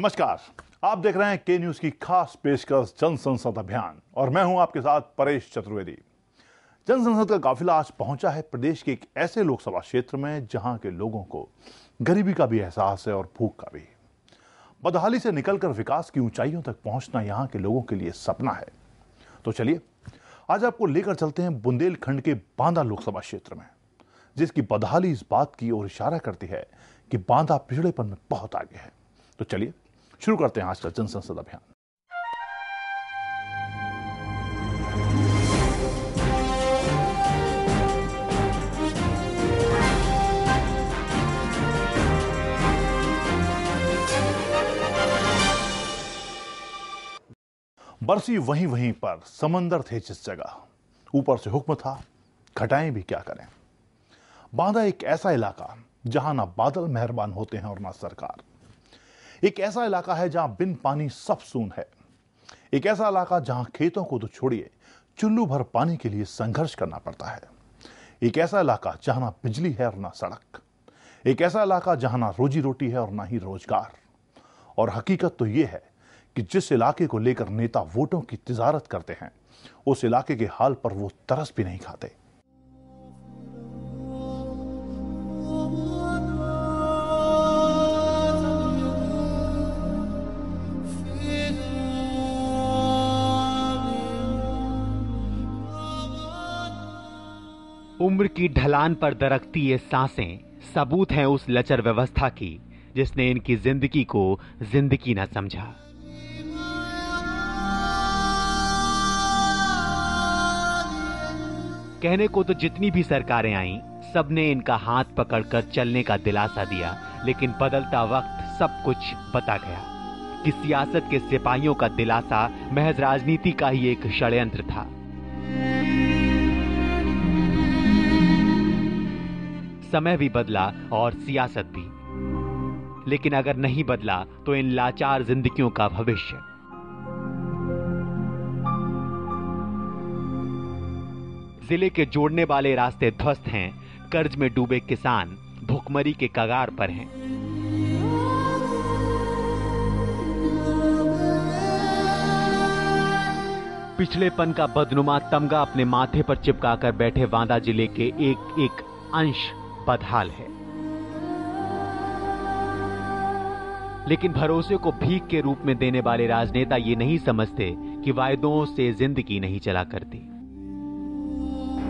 नमस्कार, आप देख रहे हैं के न्यूज की खास पेशकश जन संसद अभियान और मैं हूं आपके साथ परेश चतुर्वेदी। जन संसद का काफिला आज पहुंचा है प्रदेश के एक ऐसे लोकसभा क्षेत्र में जहां के लोगों को गरीबी का भी एहसास है और भूख का भी। बदहाली से निकलकर विकास की ऊंचाइयों तक पहुंचना यहां के लोगों के लिए सपना है। तो चलिए आज आपको लेकर चलते हैं बुंदेलखंड के बांदा लोकसभा क्षेत्र में, जिसकी बदहाली इस बात की ओर इशारा करती है कि बांदा पिछड़ेपन में बहुत आगे है। तो चलिए शुरू करते हैं आज का जन संसद अभियान। बरसी वहीं वहीं पर समंदर थे जिस जगह, ऊपर से हुक्म था, घटाएं भी क्या करें। बांदा एक ऐसा इलाका जहां ना बादल मेहरबान होते हैं और ना सरकार। एक ऐसा इलाका है जहां बिन पानी सब सून है। एक ऐसा इलाका जहां खेतों को तो छोड़िए, चुल्लू भर पानी के लिए संघर्ष करना पड़ता है। एक ऐसा इलाका जहां ना बिजली है और ना सड़क। एक ऐसा इलाका जहां ना रोजी रोटी है और ना ही रोजगार। और हकीकत तो यह है कि जिस इलाके को लेकर नेता वोटों की तिजारत करते हैं, उस इलाके के हाल पर वो तरस भी नहीं खाते। उम्र की ढलान पर दरकती ये सांसें सबूत हैं उस लचर व्यवस्था की जिसने इनकी जिंदगी को जिंदगी न समझा। कहने को तो जितनी भी सरकारें आईं, सबने इनका हाथ पकड़कर चलने का दिलासा दिया, लेकिन बदलता वक्त सब कुछ बता गया कि सियासत के सिपाहियों का दिलासा महज राजनीति का ही एक षड्यंत्र था। समय भी बदला और सियासत भी, लेकिन अगर नहीं बदला तो इन लाचार जिंदगियों का भविष्य। जिले के जोड़ने वाले रास्ते ध्वस्त हैं, कर्ज में डूबे किसान भुखमरी के कगार पर हैं। पिछड़ेपन का बदनुमा तमगा अपने माथे पर चिपकाकर बैठे बांदा जिले के एक एक अंश बदहाल है, लेकिन भरोसे को भीख के रूप में देने वाले राजनेता ये नहीं समझते कि वायदों से जिंदगी नहीं चला करती।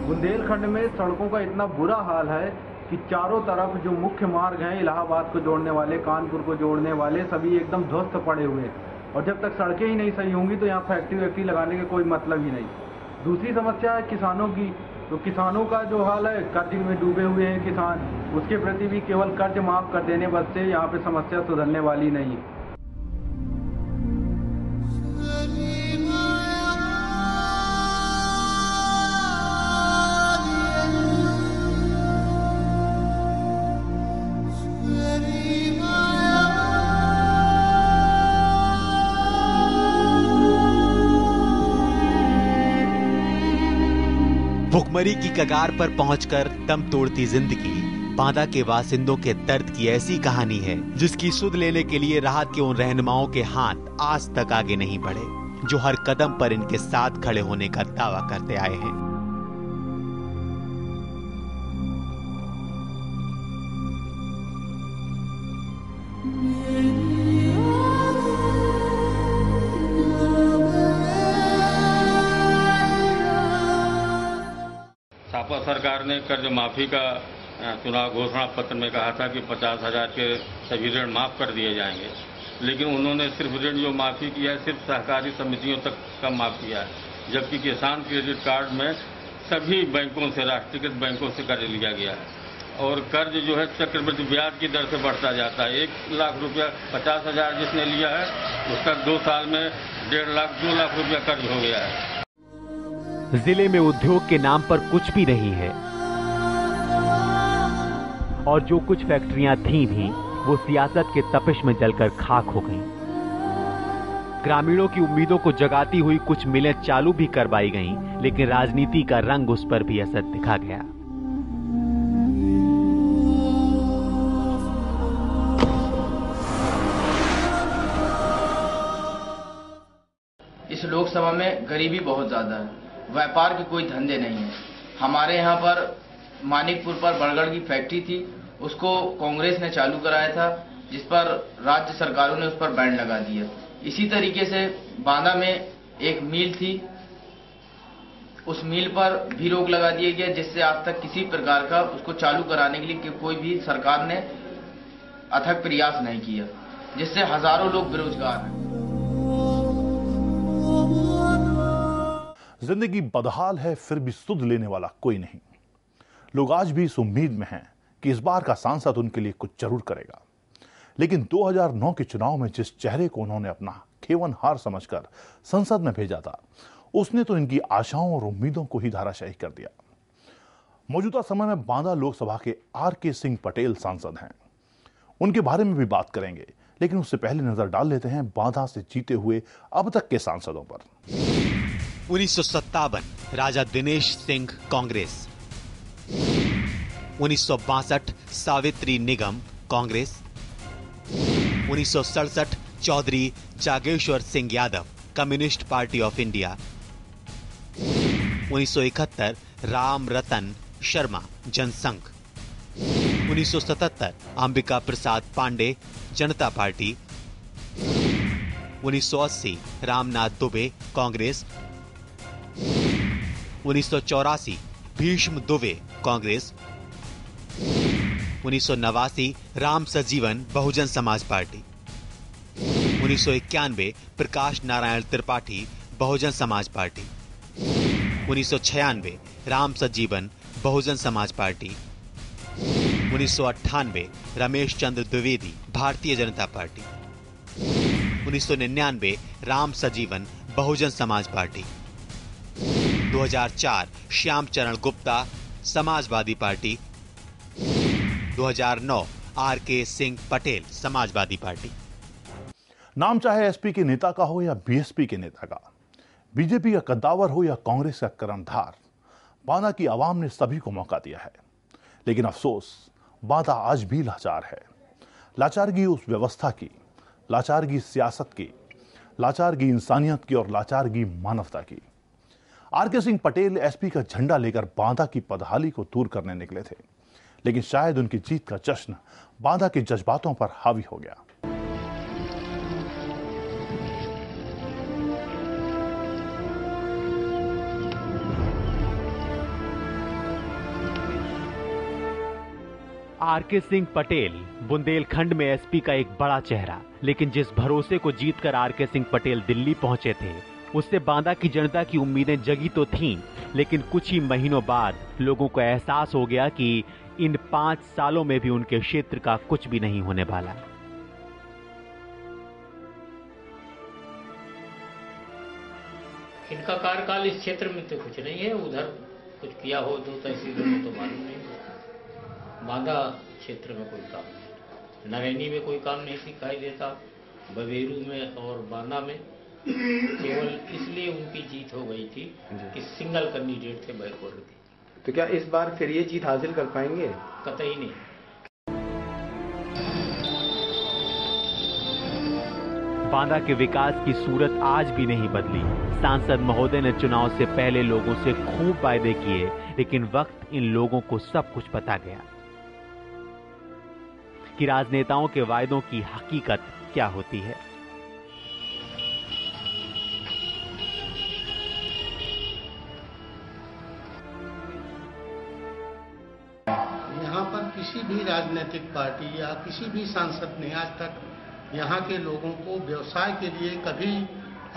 बुंदेलखंड में सड़कों का इतना बुरा हाल है कि चारों तरफ जो मुख्य मार्ग हैं, इलाहाबाद को जोड़ने वाले, कानपुर को जोड़ने वाले, सभी एकदम ध्वस्त पड़े हुए हैं। और जब तक सड़कें ही नहीं सही होंगी तो यहाँ फैक्ट्री लगाने का कोई मतलब ही नहीं। दूसरी समस्या है किसानों की। तो किसानों का जो हाल है, कर्ज में डूबे हुए हैं किसान, उसके प्रति भी केवल कर्ज माफ कर देने बस से यहाँ पे समस्या सुधरने वाली नहीं है। भुखमरी की कगार पर पहुंचकर दम तोड़ती जिंदगी बांदा के वासिंदों के दर्द की ऐसी कहानी है जिसकी सुध लेने के लिए राहत के उन रहनुमाओं के हाथ आज तक आगे नहीं बढ़े, जो हर कदम पर इनके साथ खड़े होने का दावा करते आए हैं। सापा सरकार ने कर्ज माफी का चुनाव घोषणा पत्र में कहा था कि 50,000 के सभी ऋण माफ कर दिए जाएंगे, लेकिन उन्होंने सिर्फ ऋण जो माफी किया है सिर्फ सहकारी समितियों तक का माफ किया है, जबकि किसान क्रेडिट कार्ड में सभी बैंकों से, राष्ट्रीयकृत बैंकों से कर्ज लिया गया है और कर्ज जो है चक्रवृद्धि ब्याज की दर से बढ़ता जाता है। 1 लाख रुपया 50,000 जिसने लिया है उसका 2 साल में 1.5 लाख 2 लाख रुपया कर्ज हो गया है। जिले में उद्योग के नाम पर कुछ भी नहीं है और जो कुछ फैक्ट्रियां थीं भी वो सियासत के तपिश में जलकर खाक हो गईं। ग्रामीणों की उम्मीदों को जगाती हुई कुछ मिलें चालू भी करवाई गईं, लेकिन राजनीति का रंग उस पर भी असर दिखा गया। गरीबी बहुत ज़्यादा है, व्यापार के कोई धंधे नहीं है। हमारे यहाँ पर मानिकपुर पर बरगद की फैक्ट्री थी, उसको कांग्रेस ने चालू कराया था, जिस पर राज्य सरकारों ने उस पर बैन लगा दिया। इसी तरीके से बांदा में एक मिल थी, उस मिल पर भी रोक लगा दिया गया, जिससे आज तक किसी प्रकार का उसको चालू कराने के लिए कोई भी सरकार ने अथक प्रयास नहीं किया, जिससे हजारों लोग बेरोजगार हैं। जिंदगी बदहाल है, फिर भी सुध लेने वाला कोई नहीं। लोग आज भी इस उम्मीद में हैं कि इस बार का सांसद उनके लिए कुछ जरूर करेगा, लेकिन 2009 के चुनाव में जिस चेहरे को उन्होंने अपना खेवन हार समझकर संसद में भेजा था, उसने तो इनकी आशाओं और उम्मीदों को ही धराशायी कर दिया। मौजूदा समय में बांदा लोकसभा के आर.के. सिंह पटेल सांसद हैं। उनके बारे में भी बात करेंगे, लेकिन उससे पहले नजर डाल लेते हैं बांदा से जीते हुए अब तक के सांसदों पर। 1957 Raja Dinesh Singh Congress, 1962 Savitri Nigam Congress, 1967 Chaudhary Jageshwar Singh Yadav communist party of India, 1971 Ram Ratan Sharma Jansangh, 1977 Ambika Prasad Pandey Janata party, 1980 Ramnath Dubey Congress, 1984 Bhishma Dubey Congress, 1989 Ram Sajeevan Bahujan Samaj party, 1991 Prakash Narayan Tripathi Bahujan Samaj party, 1996 Ram Sajeevan Bahujan Samaj party, 1998 Ramesh Chandra Dwivedi Bharatiya Janata party, 1999 Ram Sajeevan Bahujan Samaj party, 2004 Shyam Charan Gupta Samajwadi party, 2009 R K. Singh Patel Samajwadi party. नाम चाहे एसपी के नेता का हो या बीएसपी के नेता का, बीजेपी का कद्दावर हो या कांग्रेस का कर्णधार, बांदा की आवाम ने सभी को मौका दिया है। लेकिन अफसोस, बांदा आज भी लाचार है। लाचारगी उस व्यवस्था की, लाचारगी सियासत की, लाचारगी इंसानियत की और लाचारगी मानवता की। आर.के. सिंह पटेल एसपी का झंडा लेकर बांदा की बदहाली को दूर करने निकले थे, लेकिन शायद उनकी जीत का जश्न बांदा के जज्बातों पर हावी हो गया। आर.के. सिंह पटेल बुंदेलखंड में एसपी का एक बड़ा चेहरा, लेकिन जिस भरोसे को जीतकर आर.के. सिंह पटेल दिल्ली पहुंचे थे, उससे बांदा की जनता की उम्मीदें जगी तो थीं, लेकिन कुछ ही महीनों बाद लोगों को एहसास हो गया कि इन 5 सालों में भी उनके क्षेत्र का कुछ भी नहीं होने वाला। इनका कार्यकाल इस क्षेत्र में तो कुछ नहीं है, उधर कुछ किया हो तो तहसीलों में तो मालूम नहीं। बांदा क्षेत्र में कोई काम नहीं, नरैनी में कोई काम नहीं दिखाई देता, बवेरू में और बांदा में केवल इसलिए उनकी जीत हो गई थी कि सिंगल कैंडिडेट थे बैकवर्ड के। तो क्या इस बार फिर ये जीत हासिल कर पाएंगे? कतई नहीं। बांदा के विकास की सूरत आज भी नहीं बदली। सांसद महोदय ने चुनाव से पहले लोगों से खूब वायदे किए, लेकिन वक्त इन लोगों को सब कुछ पता गया कि राजनेताओं के वायदों की हकीकत क्या होती है। यहाँ पर किसी भी राजनीतिक पार्टी या किसी भी सांसद ने आज तक यहाँ के लोगों को व्यवसाय के लिए कभी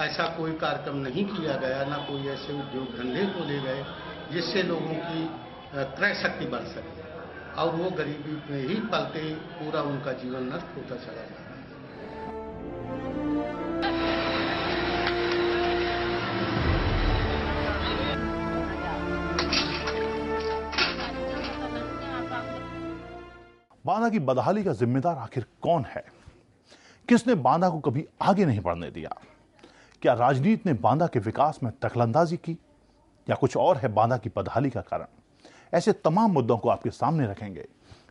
ऐसा कोई कार्यक्रम नहीं किया गया, ना कोई ऐसे उद्योग धंधे को ले गए जिससे लोगों की क्रय शक्ति बढ़ सके, और वो गरीबी में ही पलते पूरा उनका जीवन नष्ट होता चला जाता है। बांदा की बदहाली का जिम्मेदार आखिर कौन है? किसने बांदा को कभी आगे नहीं बढ़ने दिया? क्या राजनीति ने बांदा के विकास में दखलंदाजी की, या कुछ और है बांदा की बदहाली का कारण? ऐसे तमाम मुद्दों को आपके सामने रखेंगे।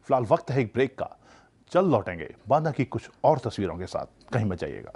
फिलहाल वक्त है एक ब्रेक का, जल्द लौटेंगे बांदा की कुछ और तस्वीरों के साथ। कहीं मत जाइएगा।